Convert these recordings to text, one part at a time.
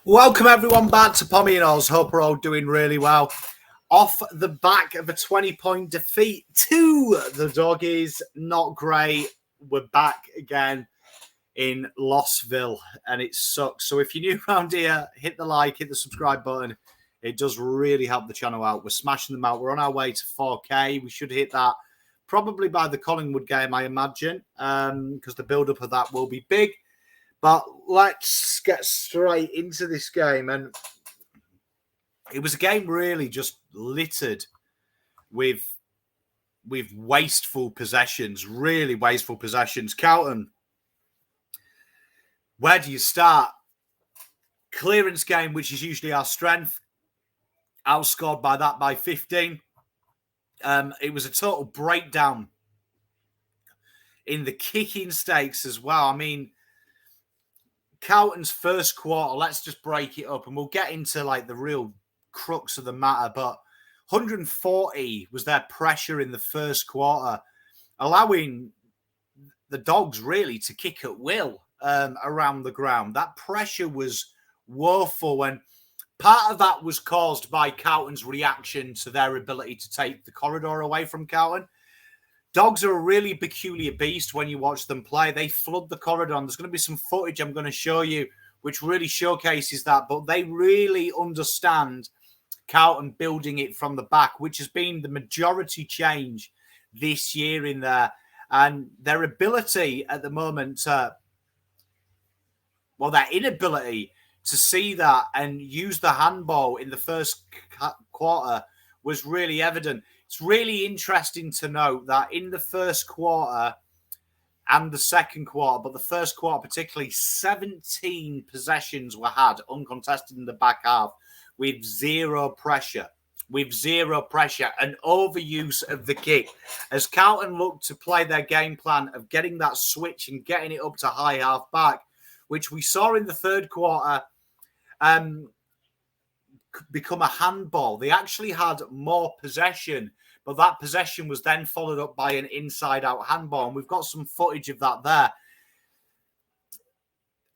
Welcome everyone back to Pommy and Oz. Hope we're all doing really well. Off the back of a 20-point defeat to the Doggies. Not great. We're back again in Lossville and it sucks. So if you're new around here, hit the like, hit the subscribe button. It does really help the channel out. We're smashing them out. We're on our way to 4K. We should hit that probably by the Collingwood game, I imagine, because the build-up of that will be big. But let's get straight into this game. And it was a game really just littered with wasteful possessions, really wasteful possessions. Carlton, where do you start? Clearance game, which is usually our strength, outscored by 15. It was a total breakdown in the kicking stakes as well. I mean, Carlton's first quarter, let's just break it up and we'll get into like the real crux of the matter. But 140 was their pressure in the first quarter, allowing the Dogs really to kick at will around the ground. That pressure was woeful, and part of that was caused by Carlton's reaction to their ability to take the corridor away from Carlton. Dogs are a really peculiar beast when you watch them play. They flood the corridor. And there's going to be some footage I'm going to show you which really showcases that. But they really understand Carlton building it from the back, which has been the majority change this year in there. And their ability at the moment, their inability to see that and use the handball in the first quarter was really evident. It's really interesting to note that in the first quarter and the second quarter, but the first quarter particularly, 17 possessions were had uncontested in the back half with zero pressure, and overuse of the kick. As Carlton looked to play their game plan of getting that switch and getting it up to high half back, which we saw in the third quarter, become a handball. They actually had more possession, but that possession was then followed up by an inside-out handball, and we've got some footage of that there.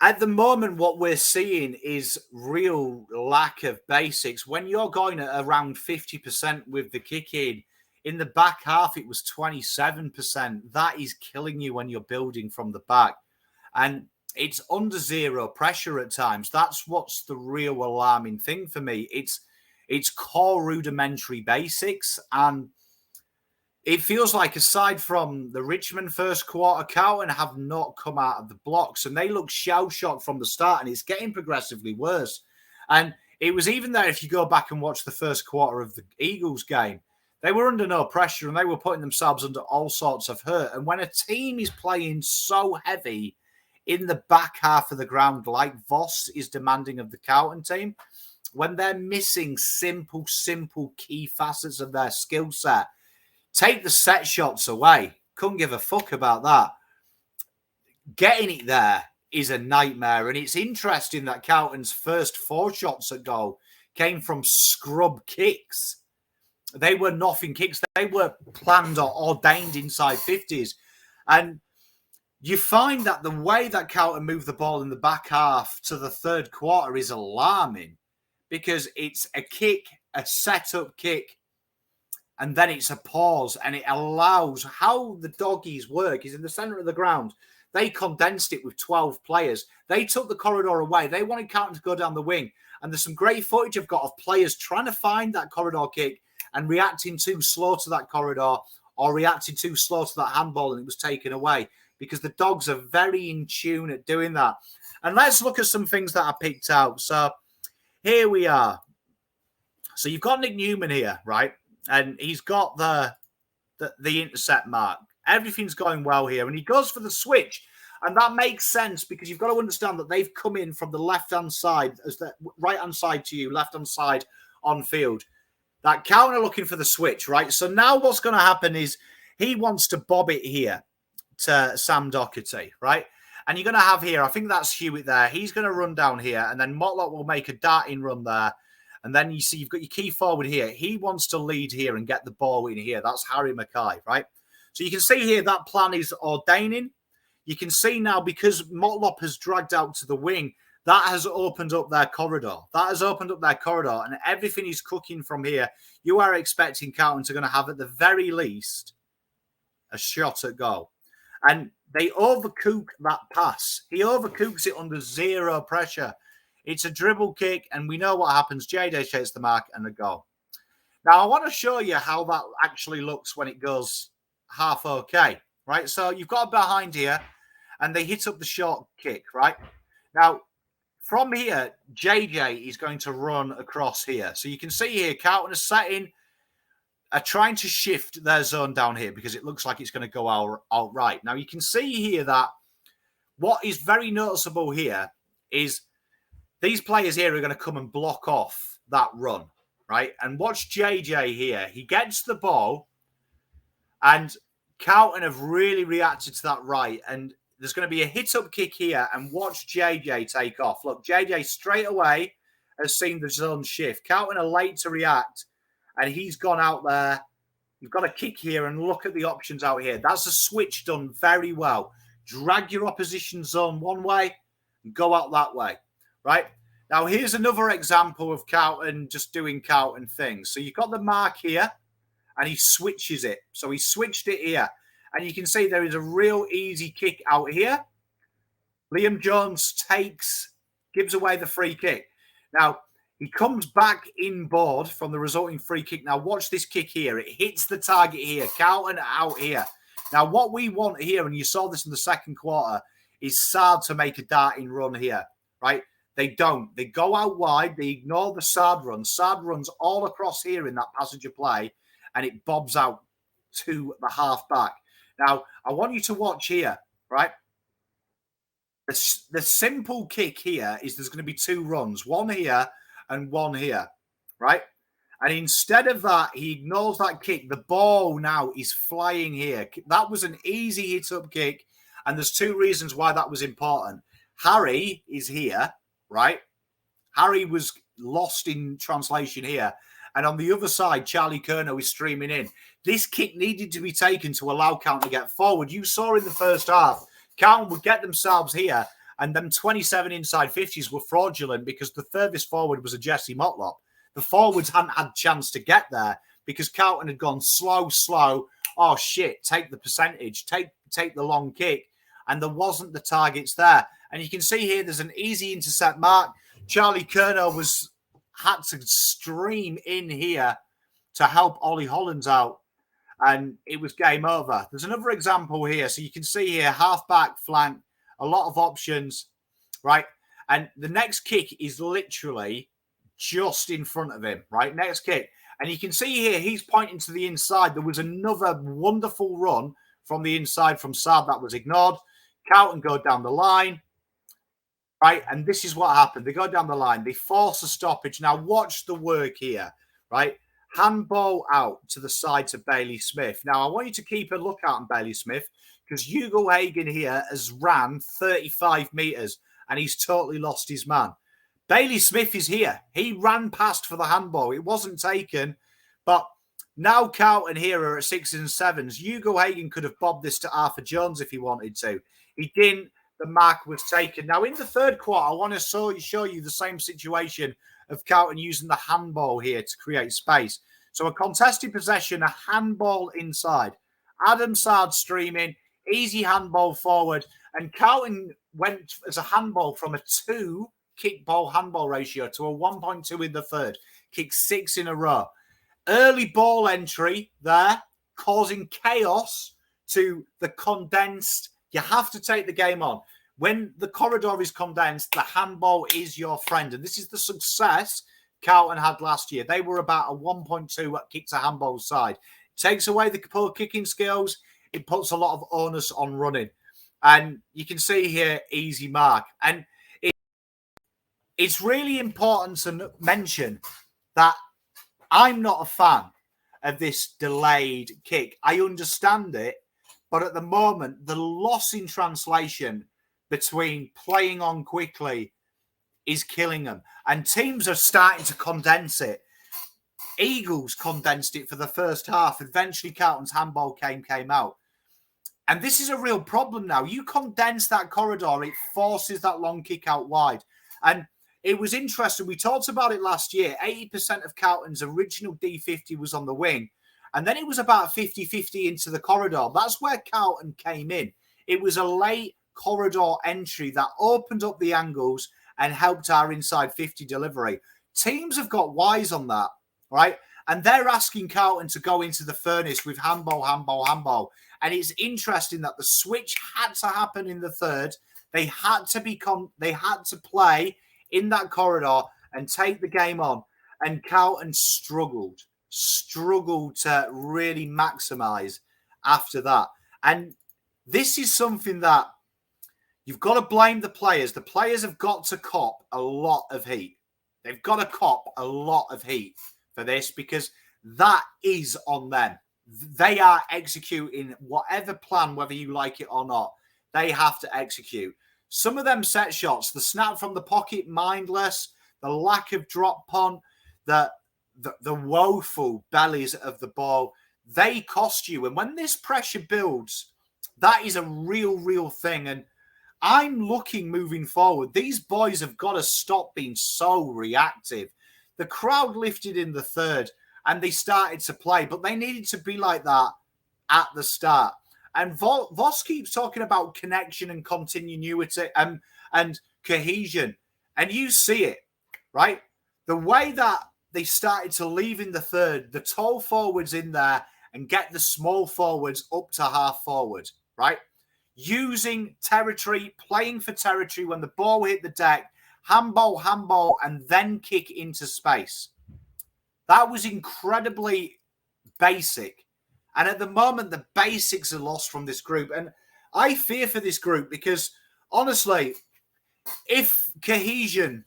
At the moment, what we're seeing is real lack of basics. When you're going at around 50% with the kick in the back half, it was 27%. That is killing you when you're building from the back. And it's under zero pressure at times. That's what's the real alarming thing for me. It's core rudimentary basics. And it feels like aside from the Richmond first quarter, Carlton have not come out of the blocks. And they look shell-shocked from the start. And it's getting progressively worse. And it was even there if you go back and watch the first quarter of the Eagles game. They were under no pressure and they were putting themselves under all sorts of hurt. And when a team is playing so heavy in the back half of the ground, like Voss is demanding of the Carlton team, when they're missing simple key facets of their skill set, take the set shots away. Couldn't give a fuck about that. Getting it there is a nightmare. And it's interesting that Carlton's first 4 shots at goal came from scrub kicks. They were nothing kicks. They were planned or ordained inside 50s. And you find that the way that Carlton moved the ball in the back half to the third quarter is alarming, because it's a kick, a set-up kick, and then it's a pause, and it allows how the Doggies work is in the centre of the ground. They condensed it with 12 players. They took the corridor away. They wanted Carlton to go down the wing, and there's some great footage I've got of players trying to find that corridor kick and reacting too slow to that corridor or reacting too slow to that handball, and it was taken away, because the Dogs are very in tune at doing that. And let's look at some things that I picked out. So here we are. So you've got Nick Newman here, right? And he's got the intercept mark. Everything's going well here. And he goes for the switch. And that makes sense, because you've got to understand that they've come in from the left-hand side, as the right-hand side to you, left-hand side on field. That Carlton are looking for the switch, right? So now what's going to happen is he wants to bob it here to Sam Docherty, right? And you're going to have here, I think that's Hewitt there. He's going to run down here, and then Motlop will make a darting run there. And then you see you've got your key forward here. He wants to lead here and get the ball in here. That's Harry Mackay, right? So you can see here that plan is ordaining. You can see now, because Motlop has dragged out to the wing, that has opened up their corridor. That has opened up their corridor, and everything is cooking from here. You are expecting Carlton to going to have, at the very least, a shot at goal. And they overcook that pass. He overcooks it under zero pressure. It's a dribble kick, and we know what happens. JJ shakes the mark and a goal. Now, I want to show you how that actually looks when it goes half okay, right? So you've got a behind here, and they hit up the short kick, right? Now, from here, JJ is going to run across here. So you can see here, Carlton is sat in, are trying to shift their zone down here because it looks like it's going to go out right. Now, you can see here that what is very noticeable here is these players here are going to come and block off that run, right? And watch JJ here. He gets the ball, and Carlton have really reacted to that right. And there's going to be a hit-up kick here, and watch JJ take off. Look, JJ straight away has seen the zone shift. Carlton are late to react, and he's gone out there. You've got a kick here, and look at the options out here. That's a switch done very well. Drag your opposition zone one way and go out that way, right? Now, here's another example of Carlton just doing Carlton things. So you've got the mark here, and he switches it. So he switched it here. And you can see there is a real easy kick out here. Liam Jones gives away the free kick. Now, he comes back inboard from the resulting free kick. Now, watch this kick here. It hits the target here. Carlton out here. Now, what we want here, and you saw this in the second quarter, is Saad to make a darting run here, right? They don't. They go out wide. They ignore the Saad run. Saad runs all across here in that passage of play, and it bobs out to the half-back. Now, I want you to watch here, right? The simple kick here is there's going to be two runs, one here and one here, right? And instead of that, he ignores that kick. The ball now is flying here. That was an easy hit-up kick, and there's two reasons why that was important. Harry is here, right? Harry was lost in translation here. And on the other side, Charlie Curnow is streaming in. This kick needed to be taken to allow Carlton to get forward. You saw in the first half, Carlton would get themselves here, and them 27 inside 50s were fraudulent because the furthest forward was a Jesse Motlop. The forwards hadn't had a chance to get there because Carlton had gone slow. Oh, shit, take the percentage, take the long kick. And there wasn't the targets there. And you can see here there's an easy intercept mark. Charlie Curnow had to stream in here to help Ollie Hollands out, and it was game over. There's another example here. So you can see here, half-back flank, a lot of options, right? And the next kick is literally just in front of him, right? Next kick. And you can see here, he's pointing to the inside. There was another wonderful run from the inside from Saad that was ignored. Carlton go down the line. Right, and this is what happened. They go down the line. They force a stoppage. Now, watch the work here, right? Handball out to the side to Bailey Smith. Now, I want you to keep a lookout on Bailey Smith because Ugur Koken here has ran 35 metres and he's totally lost his man. Bailey Smith is here. He ran past for the handball. It wasn't taken, but now Carlton here are at 6s and 7s. Ugur Koken could have bobbed this to Arthur Jones if he wanted to. He didn't. The mark was taken. Now, in the third quarter, I want to show you the same situation of Carlton using the handball here to create space. So a contested possession, a handball inside. Adam Saad streaming, easy handball forward. And Carlton went as a handball from a 2 kick-ball handball ratio to a 1.2 in the third. Kicked 6 in a row. Early ball entry there, causing chaos to the condensed. You have to take the game on. When the corridor is condensed, the handball is your friend. And this is the success Carlton had last year. They were about a 1.2 kick to handball side. Takes away the poor kicking skills. It puts a lot of onus on running. And you can see here, easy mark. And it's really important to mention that I'm not a fan of this delayed kick. I understand it. But at the moment, the loss in translation between playing on quickly is killing them. And teams are starting to condense it. Eagles condensed it for the first half. Eventually, Carlton's handball came out. And this is a real problem now. You condense that corridor, it forces that long kick out wide. And it was interesting. We talked about it last year. 80% of Carlton's original D50 was on the wing. And then it was about 50-50 into the corridor. That's where Carlton came in. It was a late corridor entry that opened up the angles and helped our inside 50 delivery. Teams have got wise on that, right? And they're asking Carlton to go into the furnace with handball. And it's interesting that the switch had to happen in the third. They had to play in that corridor and take the game on. And Carlton struggled to really maximise after that. And this is something that you've got to blame the players. The players have got to cop a lot of heat. They've got to cop a lot of heat for this because that is on them. They are executing whatever plan, whether you like it or not. They have to execute. Some of them set shots, the snap from the pocket, mindless, the lack of drop punt, the woeful bellies of the ball, they cost you. And when this pressure builds, that is a real thing. And I'm looking moving forward. These boys have got to stop being so reactive. The crowd lifted in the third and they started to play, but they needed to be like that at the start. And Voss keeps talking about connection and continuity and cohesion. And you see it, right? The way that they started to leave in the third, the tall forwards in there and get the small forwards up to half forward, right? Using territory, playing for territory when the ball hit the deck, handball, and then kick into space. That was incredibly basic. And at the moment, the basics are lost from this group. And I fear for this group because, honestly, if cohesion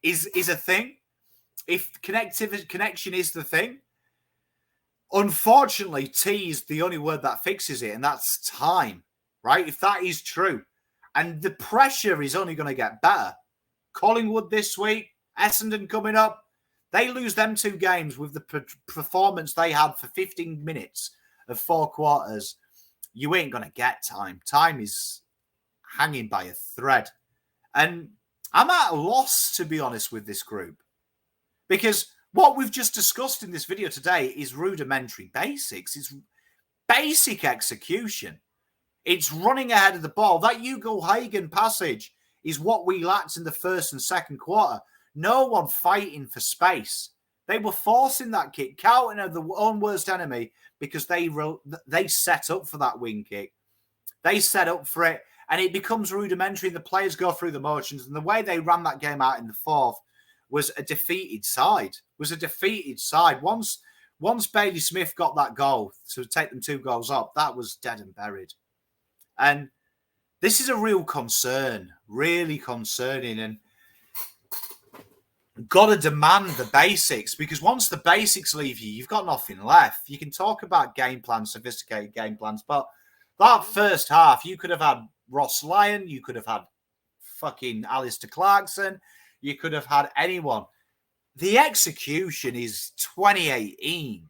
is a thing, if connection is the thing, unfortunately, T is the only word that fixes it, and that's time, right? If that is true. And the pressure is only going to get better. Collingwood this week, Essendon coming up. They lose them 2 games with the performance they had for 15 minutes of 4 quarters. You ain't going to get time. Time is hanging by a thread. And I'm at a loss, to be honest, with this group. Because what we've just discussed in this video today is rudimentary basics. It's basic execution. It's running ahead of the ball. That Ugur Koken passage is what we lacked in the first and second quarter. No one fighting for space. They were forcing that kick. Carlton are their own worst enemy because they set up for that wing kick. They set up for it, and it becomes rudimentary. The players go through the motions, and the way they ran that game out in the fourth was a defeated side. Once Bailey Smith got that goal to take them 2 goals up, that was dead and buried. And this is a real concern, really concerning. And got to demand the basics, because once the basics leave you, you've got nothing left. You can talk about game plans, sophisticated game plans, but that first half, you could have had Ross Lyon, you could have had fucking Alistair Clarkson, you could have had anyone. The execution is 2018.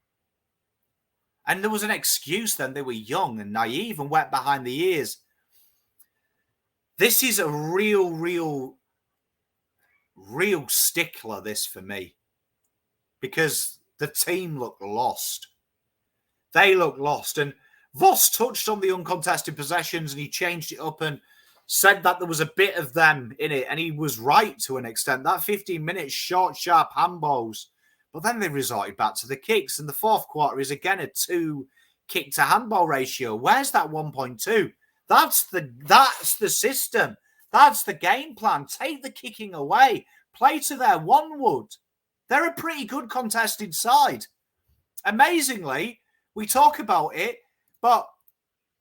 And there was an excuse then. They were young and naive and wet behind the ears. This is a real stickler, this, for me. Because the team looked lost. They looked lost. And Voss touched on the uncontested possessions and he changed it up and said that there was a bit of them in it. And he was right to an extent. That 15 minutes short, sharp handballs. But then they resorted back to the kicks. And the fourth quarter is again a 2 kick to handball ratio. Where's that 1.2? That's the system. That's the game plan. Take the kicking away. Play to their 1 wood. They're a pretty good contested side. Amazingly, we talk about it, but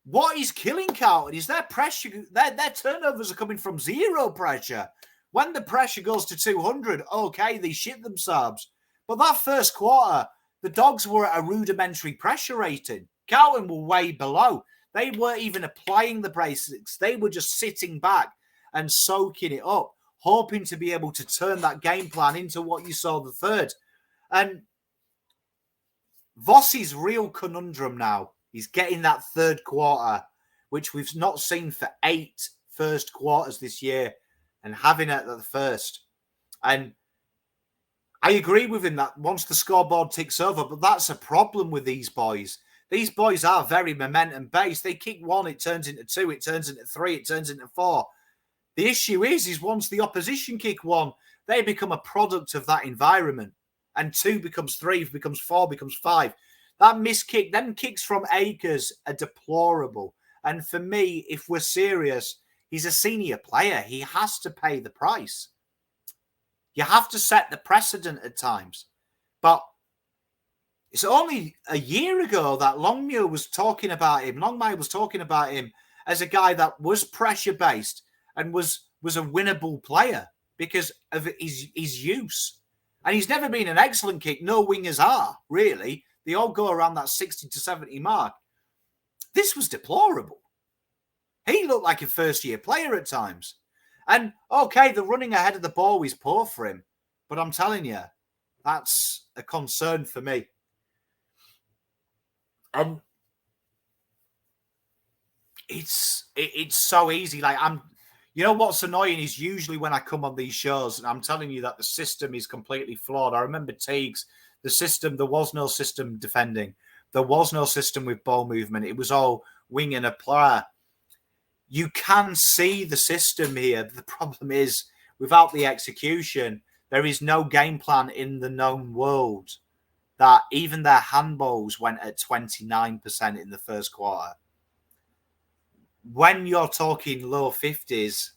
what is killing Carlton is their pressure. Their turnovers are coming from 0 pressure. When the pressure goes to 200, okay, they shit themselves. But that first quarter, the Dogs were at a rudimentary pressure rating. Carlton were way below. They weren't even applying the basics. They were just sitting back and soaking it up, hoping to be able to turn that game plan into what you saw the third. And Voss's real conundrum now is getting that third quarter, which we've not seen for 8 first quarters this year. and having it at the first. And I agree with him that once the scoreboard ticks over, but that's a problem with these boys. These boys are very momentum-based. They kick one, it turns into two, it turns into three, it turns into four. The issue is once the opposition kick one, they become a product of that environment. And two becomes three, becomes four, becomes five. That missed kick, them kicks from Akers are deplorable. And for me, if we're serious, he's a senior player. He has to pay the price. You have to set the precedent at times. But it's only a year ago that Longmire was talking about him as a guy that was pressure-based and was a winnable player because of his use. And he's never been an excellent kick. No wingers are, really. They all go around that 60 to 70 mark. This was deplorable. He looked like a first-year player at times. And, okay, the running ahead of the ball was poor for him. But I'm telling you, that's a concern for me. And it's so easy. Like, you know what's annoying is usually when I come on these shows and I'm telling you that the system is completely flawed. I remember Teagues, there was no system defending. There was no system with ball movement. It was all wing and a player. You can see the system here. The problem is, without the execution, there is no game plan in the known world. That even their handballs went at 29% in the first quarter. When you're talking low 50s,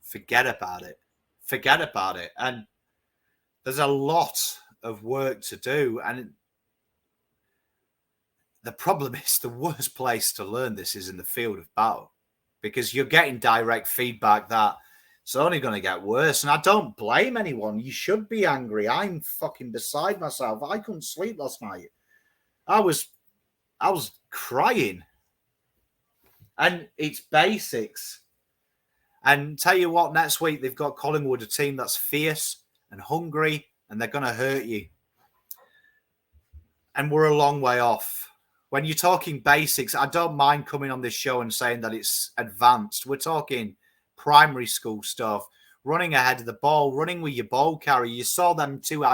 forget about it. Forget about it. And there's a lot of work to do. And the problem is the worst place to learn this is in the field of battle because you're getting direct feedback that it's only going to get worse. And I don't blame anyone. You should be angry. I'm fucking beside myself. I couldn't sleep last night. I was crying. And it's basics. And tell you what, next week they've got Collingwood, a team that's fierce and hungry, and they're going to hurt you. And we're a long way off. When you're talking basics, I don't mind coming on this show and saying that it's advanced. We're talking primary school stuff, running ahead of the ball, running with your ball carrier. You saw them two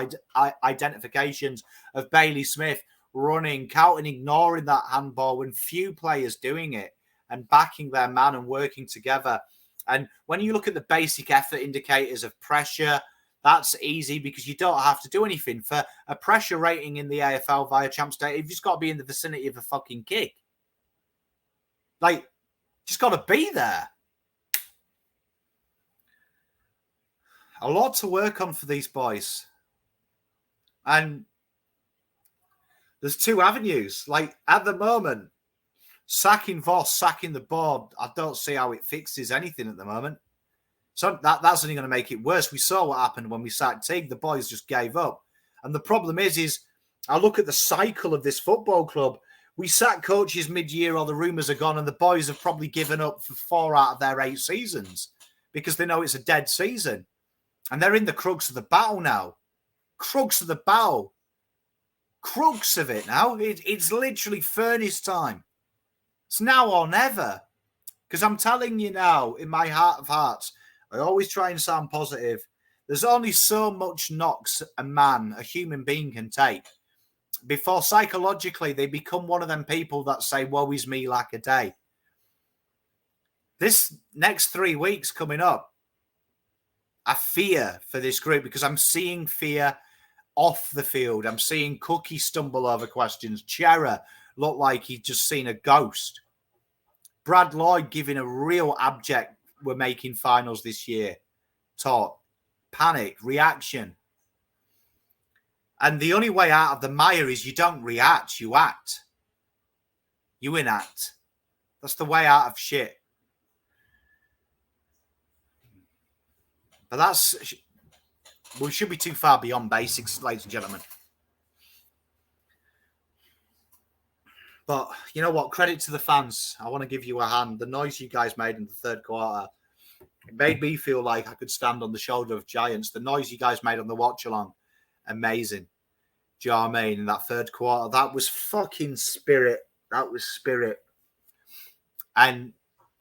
identifications of Bailey Smith running, Carlton ignoring that handball when few players doing it and backing their man and working together. And when you look at the basic effort indicators of pressure, that's easy because you don't have to do anything. For a pressure rating in the AFL via Champs Day, you've just got to be in the vicinity of a fucking kick. Like, just got to be there. A lot to work on for these boys. And there's two avenues. Like, at the moment, sacking Voss, sacking the board, I don't see how it fixes anything at the moment. So that's only going to make it worse. We saw what happened when we sacked Teague. The boys just gave up. And the problem is I look at the cycle of this football club. We sack coaches mid-year or the rumours are gone and the boys have probably given up for 4 out of their 8 seasons because they know it's a dead season. And they're in the crux of the battle now. Crux of the battle. Crux of it now. It's literally furnace time. It's now or never. Because I'm telling you now, in my heart of hearts, I always try and sound positive. There's only so much knocks a man, a human being can take before psychologically they become one of them people that say, woe is me like a day. This next 3 weeks coming up, I fear for this group because I'm seeing fear off the field. I'm seeing Cookie stumble over questions. Chera look like he'd just seen a ghost. Brad Lloyd giving a real abject, we're making finals this year talk. Panic, reaction. And the only way out of the mire is you don't react, you act. You enact. That's the way out of shit. But we should be too far beyond basics, ladies and gentlemen. But you know what? Credit to the fans. I want to give you a hand. The noise you guys made in the third quarter, it made me feel like I could stand on the shoulder of giants. The noise you guys made on the watch along, amazing. Do you know what I mean? In that third quarter, that was fucking spirit. That was spirit. And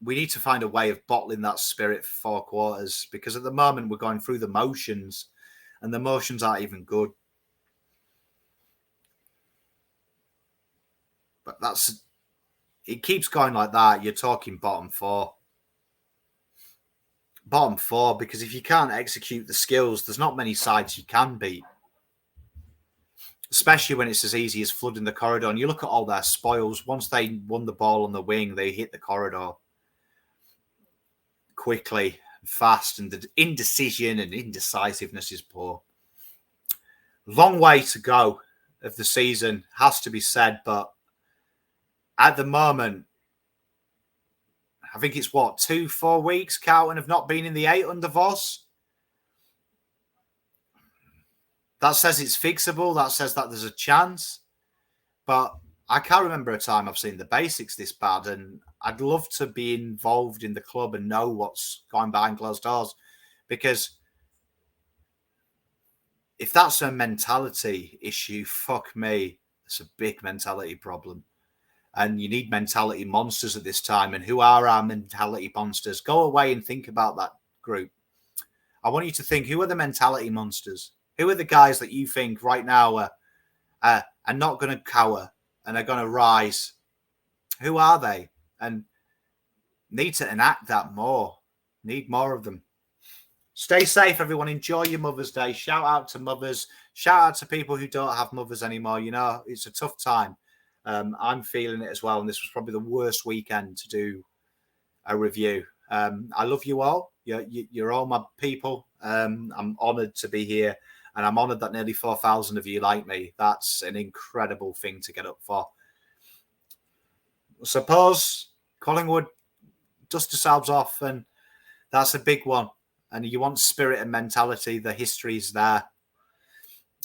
we need to find a way of bottling that spirit for 4 quarters, because at the moment we're going through the motions and the motions aren't even good. But it keeps going like that. You're talking bottom 4. Bottom 4, because if you can't execute the skills, there's not many sides you can beat. Especially when it's as easy as flooding the corridor. And you look at all their spoils. Once they won the ball on the wing, they hit the corridor quickly, fast, and the indecision and indecisiveness is poor. Long way to go of the season, has to be said, but at the moment, I think it's 2-4 weeks Carlton have not been in the 8 under Voss. That says it's fixable. That says that there's a chance. But I can't remember a time I've seen the basics this bad, and I'd love to be involved in the club and know what's going behind closed doors, because if that's a mentality issue, fuck me, it's a big mentality problem. And you need mentality monsters at this time. And who are our mentality monsters? Go away and think about that group. I want you to think, who are the mentality monsters? Who are the guys that you think right now are not going to cower and are going to rise? Who are they? And need to enact that more. Need more of them. Stay safe, everyone. Enjoy your Mother's Day. Shout out to mothers. Shout out to people who don't have mothers anymore. You know, it's a tough time. I'm feeling it as well. And this was probably the worst weekend to do a review. I love you all. You're all my people. I'm honoured to be here. And I'm honoured that nearly 4,000 of you like me. That's an incredible thing to get up for. Suppose Collingwood dust yourselves off, and that's a big one. And you want spirit and mentality. The history's there.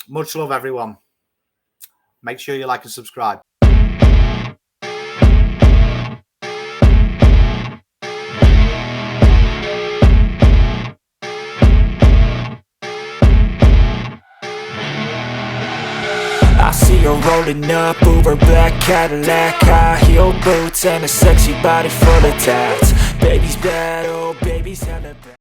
Much love, everyone. Make sure you like and subscribe. I see her rolling up, Uber black Cadillac, high heel boots and a sexy body full of tats. Baby's bad, oh baby's hella bad.